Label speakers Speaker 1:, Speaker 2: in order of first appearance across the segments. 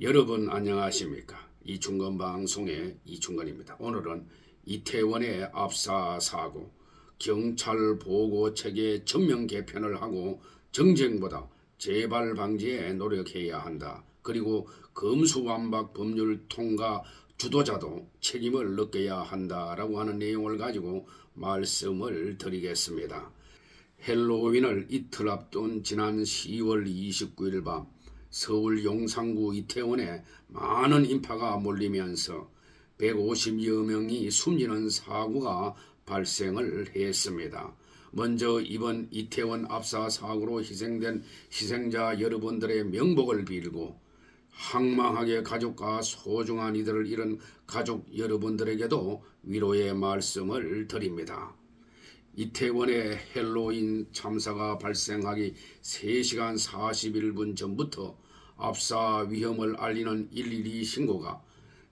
Speaker 1: 여러분 안녕하십니까? 이충건 방송의 이충건입니다. 오늘은 이태원의 압사 사고, 경찰 보고 체계 전면 개편을 하고 정쟁보다 재발 방지에 노력해야 한다. 그리고 검수완박 법률 통과 주도자도 책임을 느껴야 한다라고 하는 내용을 가지고 말씀을 드리겠습니다. 헬로윈을 이틀 앞둔 지난 10월 29일 밤 서울 용산구 이태원에 많은 인파가 몰리면서 150여 명이 숨지는 사고가 발생을 했습니다. 먼저 이번 이태원 압사 사고로 희생된 희생자 여러분들의 명복을 빌고 항망하게 가족과 소중한 이들을 잃은 가족 여러분들에게도 위로의 말씀을 드립니다. 이태원의 헬로윈 참사가 발생하기 3시간 41분 전부터 압사 위험을 알리는 112 신고가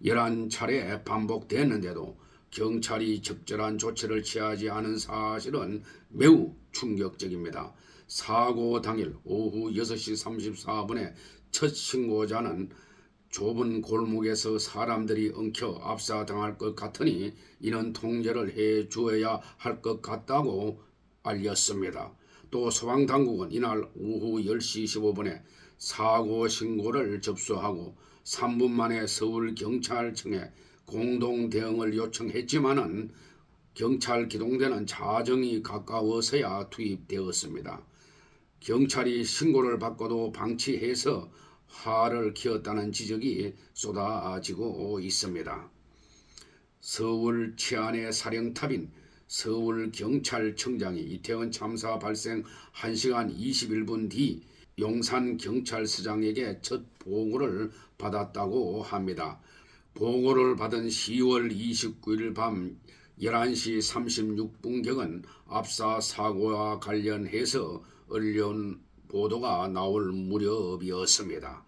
Speaker 1: 11차례 반복됐는데도 경찰이 적절한 조치를 취하지 않은 사실은 매우 충격적입니다. 사고 당일 오후 6시 34분에 첫 신고자는 좁은 골목에서 사람들이 엉켜 압사당할 것 같으니 이는 통제를 해 주어야 할 것 같다고 알렸습니다. 또 소방당국은 이날 오후 10시 15분에 사고 신고를 접수하고 3분 만에 서울경찰청에 공동 대응을 요청했지만은 경찰 기동대는 자정이 가까워서야 투입되었습니다. 경찰이 신고를 받고도 방치해서 화를 키웠다는 지적이 쏟아지고 있습니다. 서울 치안의 사령탑인 서울경찰청장이 이태원 참사 발생 1시간 21분 뒤 용산경찰서장에게 첫 보고를 받았다고 합니다. 보고를 받은 10월 29일 밤 11시 36분경은 압사 사고와 관련해서 언론 보도가 나올 무렵이었습니다.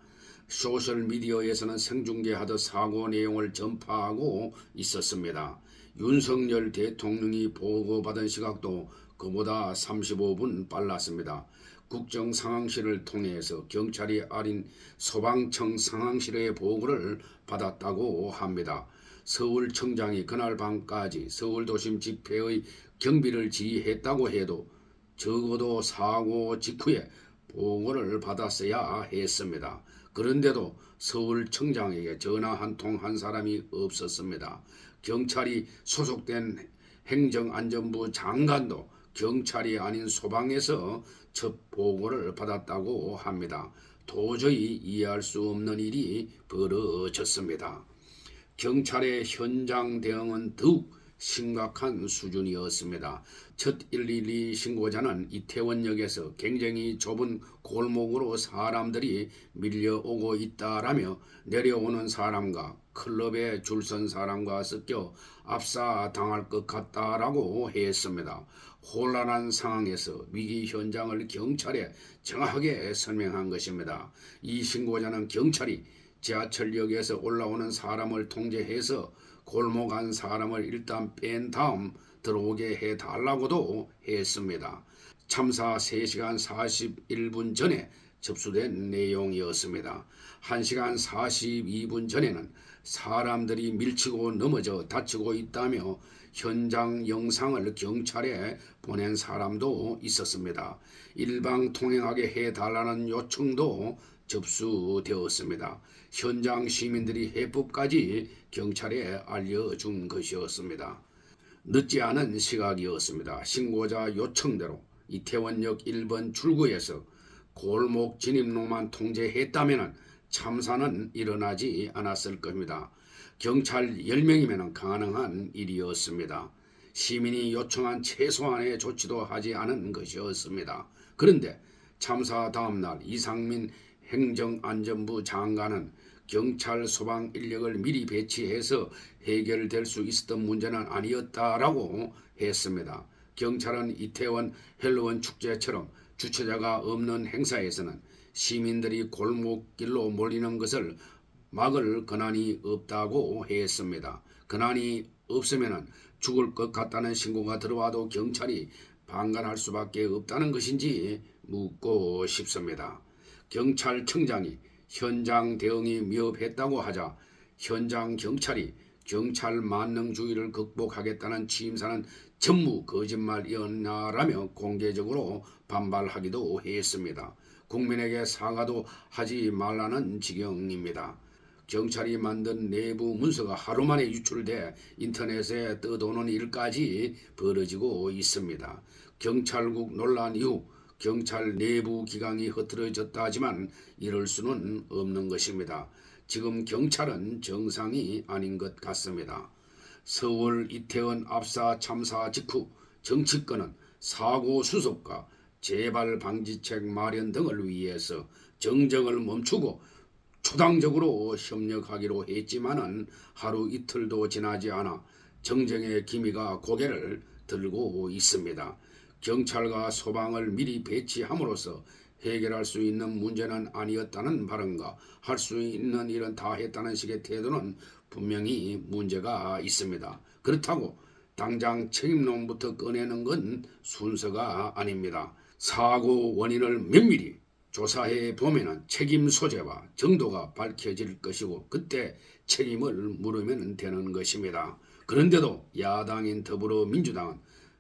Speaker 1: 소셜미디어에서는 생중계하듯 사고 내용을 전파하고 있었습니다. 윤석열 대통령이 보고받은 시각도 그보다 35분 빨랐습니다. 국정상황실을 통해서 경찰이 아닌 소방청 상황실의 보고를 받았다고 합니다. 서울청장이 그날 밤까지 서울도심 집회의 경비를 지휘했다고 해도 적어도 사고 직후에 보고를 받았어야 했습니다. 그런데도 서울청장에게 전화 한 통 한 사람이 없었습니다. 경찰이 소속된 행정안전부 장관도 경찰이 아닌 소방에서 첫 보고를 받았다고 합니다. 도저히 이해할 수 없는 일이 벌어졌습니다. 경찰의 현장 대응은 더욱 심각한 수준이었습니다. 첫 112 신고자는 이태원역에서 굉장히 좁은 골목으로 사람들이 밀려오고 있다라며 내려오는 사람과 클럽에 줄선 사람과 섞여 압사당할 것 같다라고 했습니다. 혼란한 상황에서 위기 현장을 경찰에 정확하게 설명한 것입니다. 이 신고자는 경찰이 지하철역에서 올라오는 사람을 통제해서 골목 안 사람을 일단 뺀 다음 들어오게 해달라고도 했습니다. 참사 3시간 41분 전에 접수된 내용이었습니다. 1시간 42분 전에는 사람들이 밀치고 넘어져 다치고 있다며 현장 영상을 경찰에 보낸 사람도 있었습니다. 일방 통행하게 해달라는 요청도 접수되었습니다. 현장 시민들이 해법까지 경찰에 알려준 것이었습니다. 늦지 않은 시각이었습니다. 신고자 요청대로 이태원역 1번 출구에서 골목 진입로만 통제했다면 참사는 일어나지 않았을 겁니다. 경찰 10명이면 가능한 일이었습니다. 시민이 요청한 최소한의 조치도 하지 않은 것이었습니다. 그런데 참사 다음날 이상민 행정안전부 장관은 경찰 소방 인력을 미리 배치해서 해결될 수 있었던 문제는 아니었다라고 했습니다. 경찰은 이태원 헬로윈 축제처럼 주최자가 없는 행사에서는 시민들이 골목길로 몰리는 것을 막을 권한이 없다고 했습니다. 권한이 없으면 죽을 것 같다는 신고가 들어와도 경찰이 방관할 수밖에 없다는 것인지 묻고 싶습니다. 경찰청장이 현장 대응이 미흡했다고 하자 현장 경찰이 경찰 만능주의를 극복하겠다는 취임사는 전무 거짓말이었냐라며 공개적으로 반발하기도 했습니다. 국민에게 사과도 하지 말라는 지경입니다. 경찰이 만든 내부 문서가 하루 만에 유출돼 인터넷에 떠도는 일까지 벌어지고 있습니다. 경찰국 논란 이후 경찰 내부 기강이 흐트러졌다 하지만 이럴 수는 없는 것입니다. 지금 경찰은 정상이 아닌 것 같습니다. 서울 이태원 압사 참사 직후 정치권은 사고 수습과 재발 방지책 마련 등을 위해서 정정을 멈추고 초당적으로 협력하기로 했지만은 하루 이틀도 지나지 않아 정쟁의 기미가 고개를 들고 있습니다. 경찰과 소방을 미리 배치함으로써 해결할 수 있는 문제는 아니었다는 발언과 할 수 있는 일은 다 했다는 식의 태도는 분명히 문제가 있습니다. 그렇다고 당장 책임론부터 꺼내는 건 순서가 아닙니다. 사고 원인을 면밀히 조사해 보면 책임 소재와 정도가 밝혀질 것이고 그때 책임을 물으면 되는 것입니다. 그런데도 야당인 더불어민주당은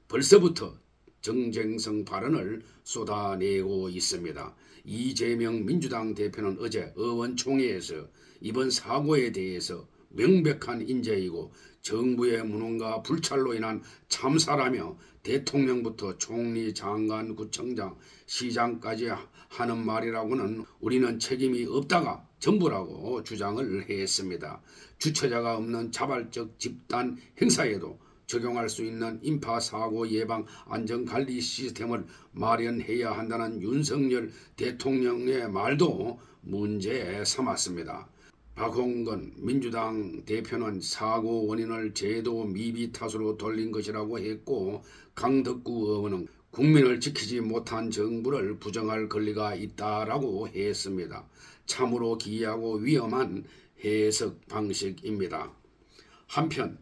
Speaker 1: 벌써부터 정쟁성 발언을 쏟아내고 있습니다. 이재명 민주당 대표는 어제 의원총회에서 이번 사고에 대해서 명백한 인재이고 정부의 무능과 불찰로 인한 참사라며 대통령부터 총리, 장관, 구청장, 시장까지 하는 말이라고는 우리는 책임이 없다가 전부라고 주장을 했습니다. 주체자가 없는 자발적 집단 행사에도 적용할 수 있는 인파사고 예방 안전관리 시스템을 마련해야 한다는 윤석열 대통령의 말도 문제 삼았습니다. 박홍근 민주당 대표는 사고 원인을 제도 미비 탓으로 돌린 것이라고 했고 강덕구 의원은 국민을 지키지 못한 정부를 부정할 권리가 있다라고 했습니다. 참으로 기이하고 위험한 해석 방식입니다. 한편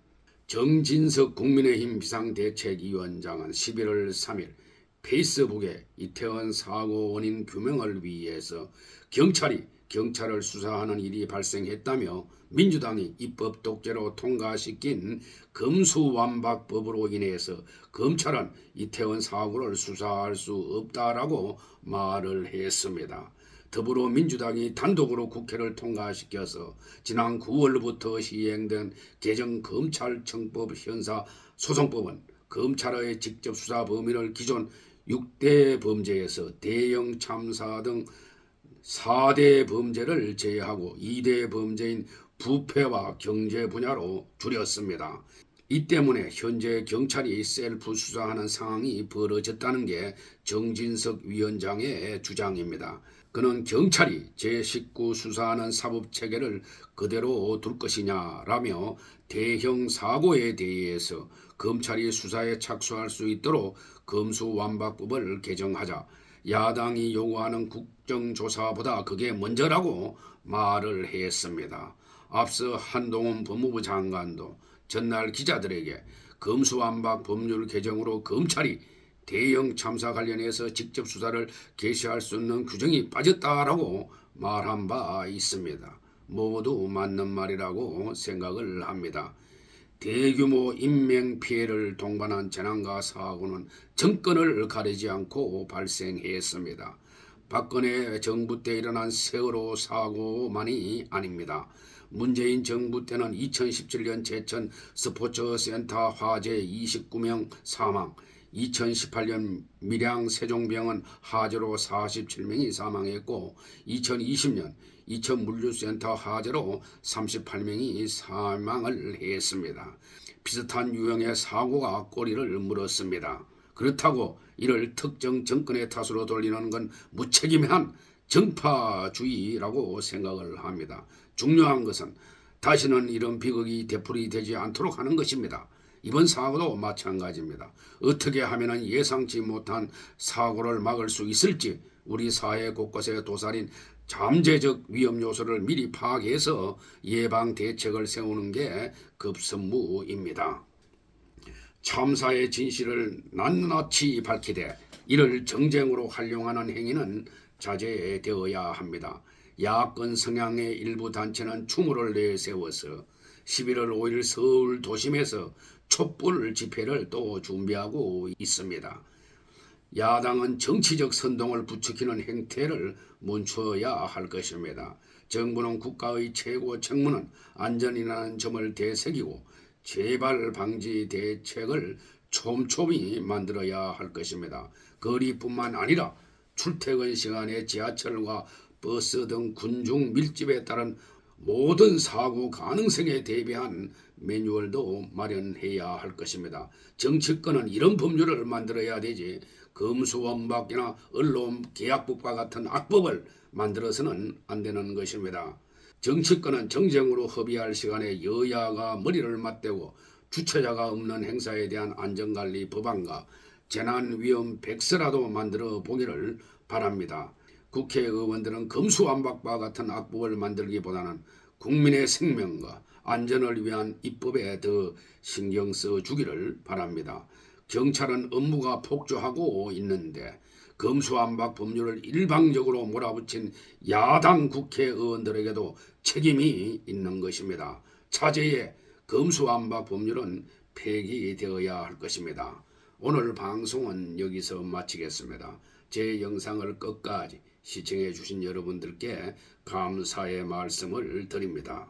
Speaker 1: 정진석 국민의힘 비상대책위원장은 11월 3일 페이스북에 이태원 사고 원인 규명을 위해서 경찰을 수사하는 일이 발생했다며 민주당이 입법 독재로 통과시킨 검수완박법으로 인해서 검찰은 이태원 사고를 수사할 수 없다라고 말을 했습니다. 더불어민주당이 단독으로 국회를 통과시켜서 지난 9월부터 시행된 개정 검찰청법 형사소송법은 검찰의 직접 수사 범위를 기존 6대 범죄에서 대형 참사 등 4대 범죄를 제외하고 2대 범죄인 부패와 경제 분야로 줄였습니다. 이 때문에 현재 경찰이 셀프 수사하는 상황이 벌어졌다는 게 정진석 위원장의 주장입니다. 그는 경찰이 제19 수사하는 사법체계를 그대로 둘 것이냐라며 대형 사고에 대해서 검찰이 수사에 착수할 수 있도록 검수완박법을 개정하자 야당이 요구하는 국정조사보다 그게 먼저라고 말을 했습니다. 앞서 한동훈 법무부 장관도 전날 기자들에게 검수완박 법률 개정으로 검찰이 대형 참사 관련해서 직접 수사를 개시할 수 있는 규정이 빠졌다라고 말한 바 있습니다. 모두 맞는 말이라고 생각을 합니다. 대규모 인명피해를 동반한 재난과 사고는 정권을 가리지 않고 발생했습니다. 박근혜 정부 때 일어난 세월호 사고만이 아닙니다. 문재인 정부 때는 2017년 제천 스포츠센터 화재 29명 사망, 2018년 밀양 세종병원 화재로 47명이 사망했고 2020년 이천물류센터 화재로 38명이 사망을 했습니다. 비슷한 유형의 사고가 꼬리를 물었습니다. 그렇다고 이를 특정 정권의 탓으로 돌리는 건 무책임한 정파주의라고 생각을 합니다. 중요한 것은 다시는 이런 비극이 되풀이되지 않도록 하는 것입니다. 이번 사고도 마찬가지입니다. 어떻게 하면 예상치 못한 사고를 막을 수 있을지 우리 사회 곳곳에 도사린 잠재적 위험 요소를 미리 파악해서 예방 대책을 세우는 게 급선무입니다. 참사의 진실을 낱낱이 밝히되 이를 정쟁으로 활용하는 행위는 자제되어야 합니다. 야권 성향의 일부 단체는 추모를 내세워서 11월 5일 서울 도심에서 촛불 집회를 또 준비하고 있습니다. 야당은 정치적 선동을 부추기는 행태를 멈춰야 할 것입니다. 정부는 국가의 최고 책무는 안전이라는 점을 되새기고 재발 방지 대책을 촘촘히 만들어야 할 것입니다. 거리뿐만 아니라 출퇴근 시간에 지하철과 버스 등 군중 밀집에 따른 모든 사고 가능성에 대비한 매뉴얼도 마련해야 할 것입니다. 정치권은 이런 법률을 만들어야 되지 검수완박이나 언론계약법과 같은 악법을 만들어서는 안 되는 것입니다. 정치권은 정쟁으로 협의할 시간에 여야가 머리를 맞대고 주체자가 없는 행사에 대한 안전관리 법안과 재난위험 백서라도 만들어 보기를 바랍니다. 국회의원들은 검수완박과 같은 악법을 만들기보다는 국민의 생명과 안전을 위한 입법에 더 신경 써주기를 바랍니다. 경찰은 업무가 폭주하고 있는데 검수완박 법률을 일방적으로 몰아붙인 야당 국회의원들에게도 책임이 있는 것입니다. 차제에 검수완박 법률은 폐기되어야 할 것입니다. 오늘 방송은 여기서 마치겠습니다. 제 영상을 끝까지 시청해 주신 여러분들께 감사의 말씀을 드립니다.